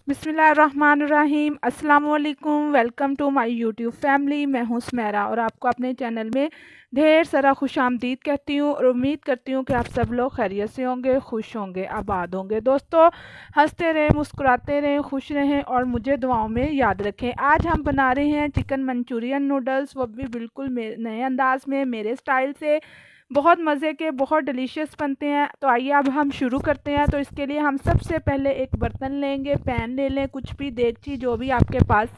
बिस्मिल्लाहिर्रहमानिर्रहीम। अस्सलाम वालेकुम। Welcome to my YouTube family. मैं हूं सुमेरा और आपको अपने चैनल में ढेर सारा खुशामदीद कहती हूँ और उम्मीद करती हूँ कि आप सब लोग खैरियत से होंगे, खुश होंगे, आबाद होंगे। दोस्तों, हंसते रहें, मुस्कुराते रहें, खुश रहें और मुझे दुआओं में याद रखें। आज हम बना रहे हैं चिकन मंचूरियन नूडल्स, वो भी बिल्कुल नए अंदाज में, मेरे स्टाइल से। बहुत मज़े के, बहुत डिलीशियस बनते हैं। तो आइए अब हम शुरू करते हैं। तो इसके लिए हम सबसे पहले एक बर्तन लेंगे, पैन ले लें, कुछ भी देगची जो भी आपके पास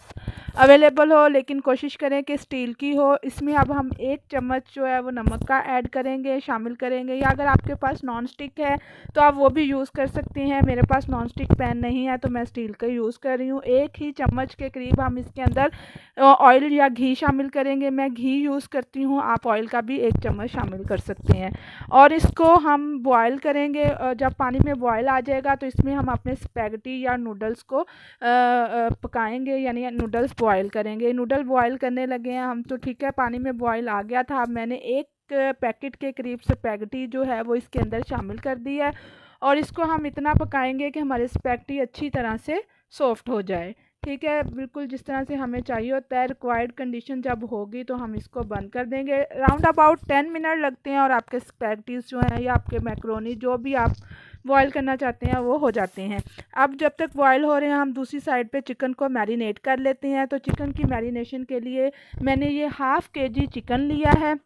अवेलेबल हो, लेकिन कोशिश करें कि स्टील की हो। इसमें अब हम 1 चम्मच जो है वो नमक का ऐड करेंगे, शामिल करेंगे। या अगर आपके पास नॉन स्टिक है तो आप वो भी यूज़ कर सकते हैं। मेरे पास नॉन स्टिक पैन नहीं है तो मैं स्टील का यूज़ कर रही हूँ। 1 ही चम्मच के करीब हम इसके अंदर ऑयल या घी शामिल करेंगे। मैं घी यूज़ करती हूँ, आप ऑयल का भी 1 चम्मच शामिल कर सकते हैं। और इसको हम बॉयल करेंगे। जब पानी में बॉयल आ जाएगा तो इसमें हम अपने स्पैगेटी या नूडल्स को पकाएंगे, यानी नूडल्स बॉयल करेंगे। नूडल बॉयल करने लगे हैं हम, तो ठीक है, पानी में बॉयल आ गया था। अब मैंने 1 पैकेट के करीब स्पैगेटी जो है वो इसके अंदर शामिल कर दी है और इसको हम इतना पकाएंगे कि हमारे स्पैगेटी अच्छी तरह से सॉफ्ट हो जाए। ठीक है, बिल्कुल जिस तरह से हमें चाहिए होता है। रिक्वायर्ड कंडीशन जब होगी तो हम इसको बंद कर देंगे। राउंड अबाउट 10 मिनट लगते हैं और आपके स्पैगेटीज़ जो हैं या आपके मैक्रोनी जो भी आप बॉयल करना चाहते हैं वो हो जाते हैं। अब जब तक बॉयल हो रहे हैं हम दूसरी साइड पे चिकन को मैरिनेट कर लेते हैं। तो चिकन की मैरिनेशन के लिए मैंने ये हाफ़ केजी चिकन लिया है।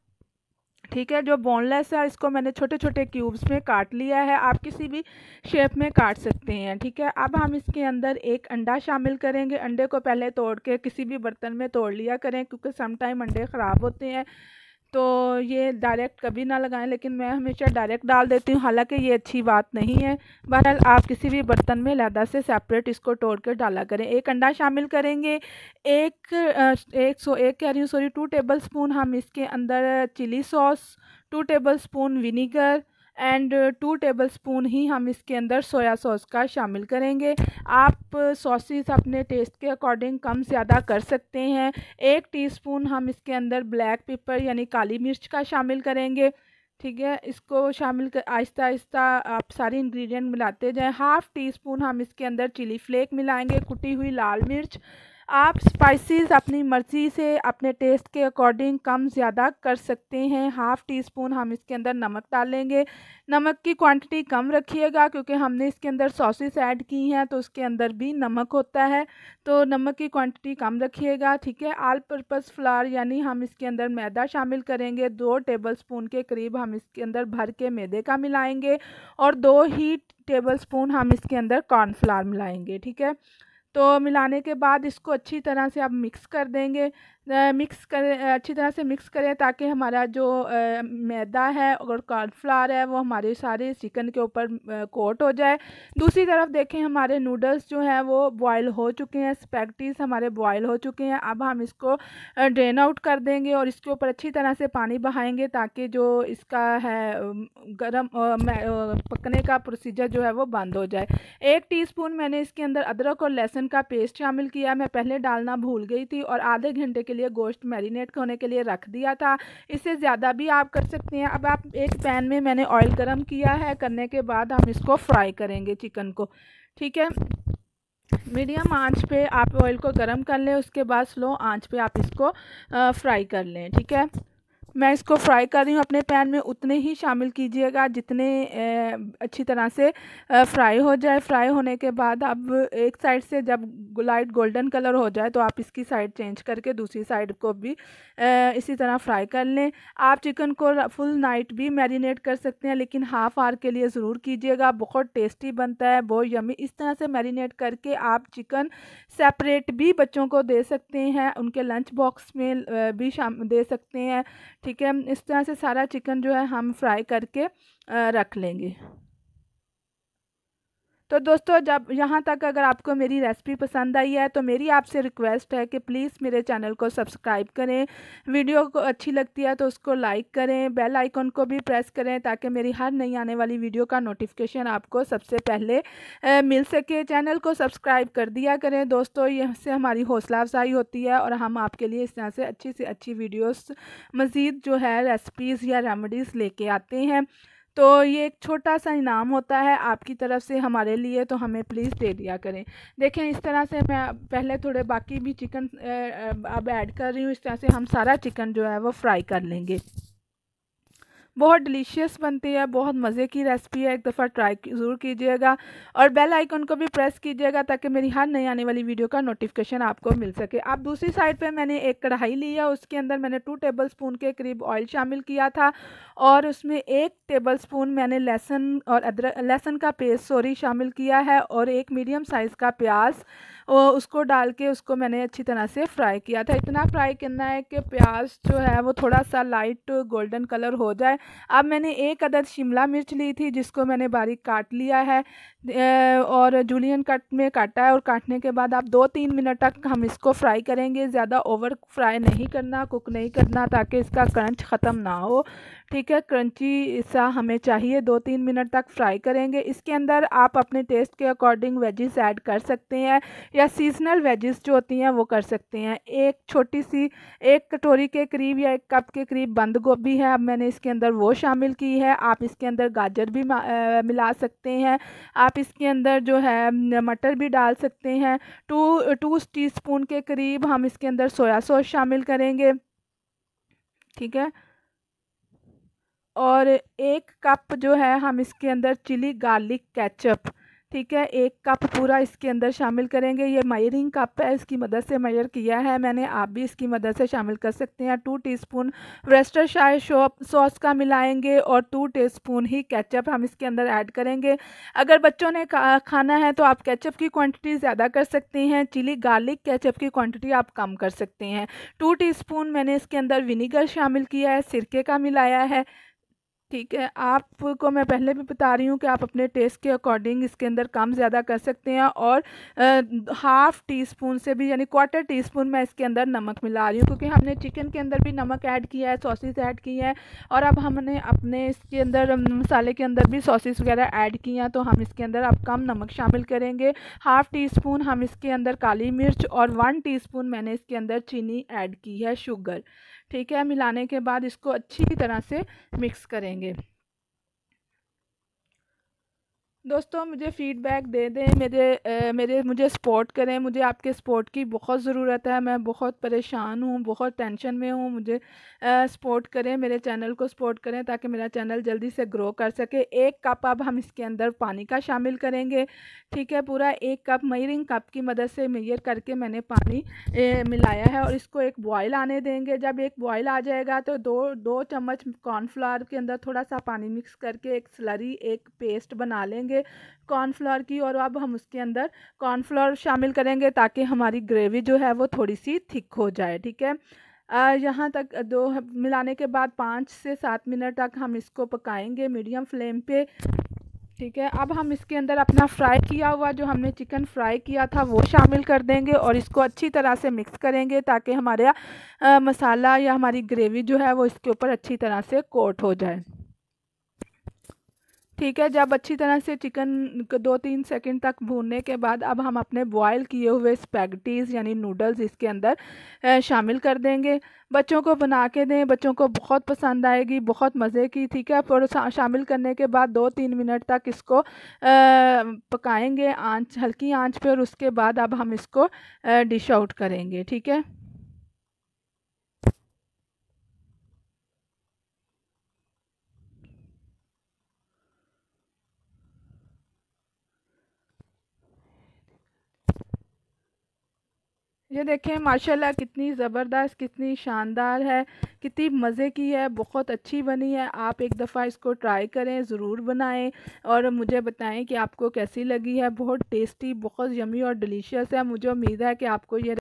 ठीक है, जो बोनलेस है इसको मैंने छोटे छोटे क्यूब्स में काट लिया है। आप किसी भी शेप में काट सकते हैं। ठीक है, अब हम इसके अंदर 1 अंडा शामिल करेंगे। अंडे को पहले तोड़ के किसी भी बर्तन में तोड़ लिया करें, क्योंकि सम टाइम अंडे ख़राब होते हैं। तो ये डायरेक्ट कभी ना लगाएं, लेकिन मैं हमेशा डायरेक्ट डाल देती हूँ, हालांकि ये अच्छी बात नहीं है। बहरहाल आप किसी भी बर्तन में अलहदा से सेपरेट इसको तोड़ कर डाला करें। 1 अंडा शामिल करेंगे। एक कह रही हूँ, सॉरी, 2 टेबल स्पून हम इसके अंदर chilli sauce, 2 tablespoon vinegar and 2 tablespoon ही हम इसके अंदर सोया सॉस का शामिल करेंगे। आप सॉसेस अपने टेस्ट के अकॉर्डिंग कम ज़्यादा कर सकते हैं। 1 टीस्पून हम इसके अंदर ब्लैक पेपर यानी काली मिर्च का शामिल करेंगे। ठीक है, इसको शामिल कर आहिस्ता आहिस्ता आप सारी इंग्रेडिएंट मिलाते जाएं। हाफ़ टी स्पून हम इसके अंदर चिली फ्लेक मिलाएंगे, कुटी हुई लाल मिर्च। आप स्पाइसेस अपनी मर्ज़ी से अपने टेस्ट के अकॉर्डिंग कम ज़्यादा कर सकते हैं। हाफ़ टी स्पून हम इसके अंदर नमक डालेंगे। नमक की क्वांटिटी कम रखिएगा, क्योंकि हमने इसके अंदर सॉसेस ऐड की हैं तो उसके अंदर भी नमक होता है, तो नमक की क्वांटिटी कम रखिएगा। ठीक है, ऑल पर्पस फ्लावर यानी हम इसके अंदर मैदा शामिल करेंगे। 2 टेबल स्पून के करीब हम इसके अंदर भर के मैदे का मिलाएंगे और 2 ही टेबल स्पून हम इसके अंदर कॉर्नफ्लावर मिलाएंगे। ठीक है, तो मिलाने के बाद इसको अच्छी तरह से आप मिक्स कर देंगे। अच्छी तरह से मिक्स करें ताकि हमारा जो मैदा है और कॉर्नफ्लावर है वो हमारे सारे चिकन के ऊपर कोट हो जाए। दूसरी तरफ देखें, हमारे नूडल्स जो हैं वो बॉयल हो चुके हैं, स्पैगेटीज़ हमारे बॉयल हो चुके हैं। अब हम इसको ड्रेन आउट कर देंगे और इसके ऊपर अच्छी तरह से पानी बहाएंगे ताकि जो इसका है पकने का प्रोसीजर जो है वो बंद हो जाए। 1 टीस्पून मैंने इसके अंदर अदरक और लहसुन का पेस्ट शामिल किया। मैं पहले डालना भूल गई थी और आधे घंटे के लिए गोश्त मैरिनेट होने के लिए रख दिया था। इससे ज़्यादा भी आप कर सकते हैं। अब आप एक पैन में मैंने ऑयल गरम किया है, करने के बाद हम इसको फ्राई करेंगे चिकन को। ठीक है, मीडियम आंच पे आप ऑयल को गरम कर लें, उसके बाद स्लो आंच पे आप इसको फ्राई कर लें। ठीक है, मैं इसको फ्राई कर रही हूँ अपने पैन में। उतने ही शामिल कीजिएगा जितने अच्छी तरह से फ्राई हो जाए। फ्राई होने के बाद अब एक साइड से जब लाइट गोल्डन कलर हो जाए तो आप इसकी साइड चेंज करके दूसरी साइड को भी इसी तरह फ्राई कर लें। आप चिकन को फुल नाइट भी मैरिनेट कर सकते हैं, लेकिन हाफ़ आवर के लिए ज़रूर कीजिएगा। बहुत टेस्टी बनता है, बहुत यमी। इस तरह से मैरिनेट करके आप चिकन सेपरेट भी बच्चों को दे सकते हैं, उनके लंच बॉक्स में भी दे सकते हैं। ठीक है, इस तरह से सारा चिकन जो है हम फ्राई करके रख लेंगे। तो दोस्तों, जब यहाँ तक अगर आपको मेरी रेसिपी पसंद आई है तो मेरी आपसे रिक्वेस्ट है कि प्लीज़ मेरे चैनल को सब्सक्राइब करें। वीडियो को अच्छी लगती है तो उसको लाइक करें, बेल आइकन को भी प्रेस करें ताकि मेरी हर नई आने वाली वीडियो का नोटिफिकेशन आपको सबसे पहले मिल सके। चैनल को सब्सक्राइब कर दिया करें दोस्तों, इससे हमारी हौसला अफजाई होती है और हम आपके लिए इस तरह से अच्छी वीडियोज़ मज़ीद जो है रेसिपीज़ या रेमेडीज़ लेके आते हैं। तो ये एक छोटा सा इनाम होता है आपकी तरफ से हमारे लिए, तो हमें प्लीज़ दे दिया करें। देखें इस तरह से मैं पहले थोड़े बाकी भी चिकन अब ऐड कर रही हूँ। इस तरह से हम सारा चिकन जो है वो फ्राई कर लेंगे। बहुत डिलीशियस बनती है, बहुत मज़े की रेसिपी है, एक दफ़ा ट्राई ज़रूर कीजिएगा और बेल आइकन को भी प्रेस कीजिएगा ताकि मेरी हर नई आने वाली वीडियो का नोटिफिकेशन आपको मिल सके। अब दूसरी साइड पे मैंने एक कढ़ाई ली है, उसके अंदर मैंने 2 टेबलस्पून के करीब ऑयल शामिल किया था और उसमें 1 टेबलस्पून मैंने लहसुन का पेस्ट शामिल किया है और एक मीडियम साइज़ का प्याज उसको डाल के उसको मैंने अच्छी तरह से फ्राई किया था। इतना फ्राई करना है कि प्याज जो है वो थोड़ा सा लाइट गोल्डन कलर हो जाए। अब मैंने 1 अदद शिमला मिर्च ली थी जिसको मैंने बारीक काट लिया है और जूलियन कट में काटा है और काटने के बाद आप 2-3 मिनट तक हम इसको फ्राई करेंगे। ज़्यादा ओवर फ्राई नहीं करना, कुक नहीं करना ताकि इसका क्रंच ख़त्म ना हो। ठीक है, क्रंची सा हमें चाहिए। 2-3 मिनट तक फ्राई करेंगे। इसके अंदर आप अपने टेस्ट के अकॉर्डिंग वेजिस ऐड कर सकते हैं या सीजनल वेजिस जो होती हैं वो कर सकते हैं। एक छोटी सी 1 कटोरी के करीब या 1 कप के करीब बंद गोभी है, अब मैंने इसके अंदर वो शामिल की है। आप इसके अंदर गाजर भी मिला सकते हैं। आप इसके अंदर जो है मटर भी डाल सकते हैं। 2 टीस्पून के करीब हम इसके अंदर सोया सॉस शामिल करेंगे। ठीक है, और 1 कप जो है हम इसके अंदर चिली गार्लिक केचप, ठीक है, 1 कप पूरा इसके अंदर शामिल करेंगे। ये मेजरिंग कप है, इसकी मदद से मेजर किया है मैंने, आप भी इसकी मदद से शामिल कर सकते हैं। 2 टीस्पून वर्सेस्टरशायर सॉस का मिलाएंगे और 2 टीस्पून ही केचप हम इसके अंदर ऐड करेंगे। अगर बच्चों ने खाना है तो आप केचप की क्वांटिटी ज़्यादा कर सकते हैं, चिली गार्लिक केचप की क्वांटिटी आप कम कर सकते हैं। 2 टीस्पून मैंने इसके अंदर विनीगर शामिल किया है, सिरके का मिलाया है। ठीक है, आपको मैं पहले भी बता रही हूँ कि आप अपने टेस्ट के अकॉर्डिंग इसके अंदर कम ज़्यादा कर सकते हैं और हाफ़ टी स्पून से भी यानी 1/4 टीस्पून मैं इसके अंदर नमक मिला रही हूँ क्योंकि हमने चिकन के अंदर भी नमक ऐड किया है, सॉसेस ऐड की है और अब हमने अपने इसके अंदर मसाले के अंदर भी सॉसेस वगैरह ऐड की हैं, तो हम इसके अंदर अब कम नमक शामिल करेंगे। हाफ़ टी स्पून हम इसके अंदर काली मिर्च और 1 टीस्पून मैंने इसके अंदर चीनी ऐड की है, शुगर। ठीक है, मिलाने के बाद इसको अच्छी तरह से मिक्स करेंगे। दोस्तों मुझे फ़ीडबैक दे दें, मुझे सपोर्ट करें, मुझे आपके सपोर्ट की बहुत ज़रूरत है। मैं बहुत परेशान हूँ, बहुत टेंशन में हूँ, मुझे सपोर्ट करें, मेरे चैनल को सपोर्ट करें ताकि मेरा चैनल जल्दी से ग्रो कर सके। 1 कप अब हम इसके अंदर पानी का शामिल करेंगे। ठीक है, पूरा 1 कप मेजरिंग कप की मदद से मेजर करके मैंने पानी मिलाया है और इसको एक बॉयल आने देंगे। जब एक बॉयल आ जाएगा तो 2 चम्मच कॉर्नफ्लावर के अंदर थोड़ा सा पानी मिक्स करके एक स्लरी, एक पेस्ट बना लेंगे कॉर्नफ्लोर की और अब हम उसके अंदर कॉर्नफ्लोर शामिल करेंगे ताकि हमारी ग्रेवी जो है वो थोड़ी सी थिक हो जाए। ठीक है, यहाँ तक दो मिलाने के बाद 5 से 7 मिनट तक हम इसको पकाएंगे मीडियम फ्लेम पे। ठीक है, अब हम इसके अंदर अपना फ्राई किया हुआ जो हमने चिकन फ्राई किया था वो शामिल कर देंगे और इसको अच्छी तरह से मिक्स करेंगे ताकि हमारा मसाला या हमारी ग्रेवी जो है वो इसके ऊपर अच्छी तरह से कोट हो जाए। ठीक है, जब अच्छी तरह से चिकन को 2-3 सेकंड तक भूनने के बाद अब हम अपने बॉयल किए हुए स्पैगेटीज़ यानी नूडल्स इसके अंदर शामिल कर देंगे। बच्चों को बना के दें, बच्चों को बहुत पसंद आएगी, बहुत मज़े की। ठीक है, और शामिल करने के बाद 2-3 मिनट तक इसको पकाएंगे हल्की आंच पे और उसके बाद अब हम इसको डिश आउट करेंगे। ठीक है, ये देखें माशाल्लाह कितनी ज़बरदस्त, कितनी शानदार है, कितनी मज़े की है, बहुत अच्छी बनी है। आप एक दफ़ा इसको ट्राई करें, ज़रूर बनाएं और मुझे बताएं कि आपको कैसी लगी है। बहुत टेस्टी, बहुत यमी और डिलीशियस है। मुझे उम्मीद है कि आपको ये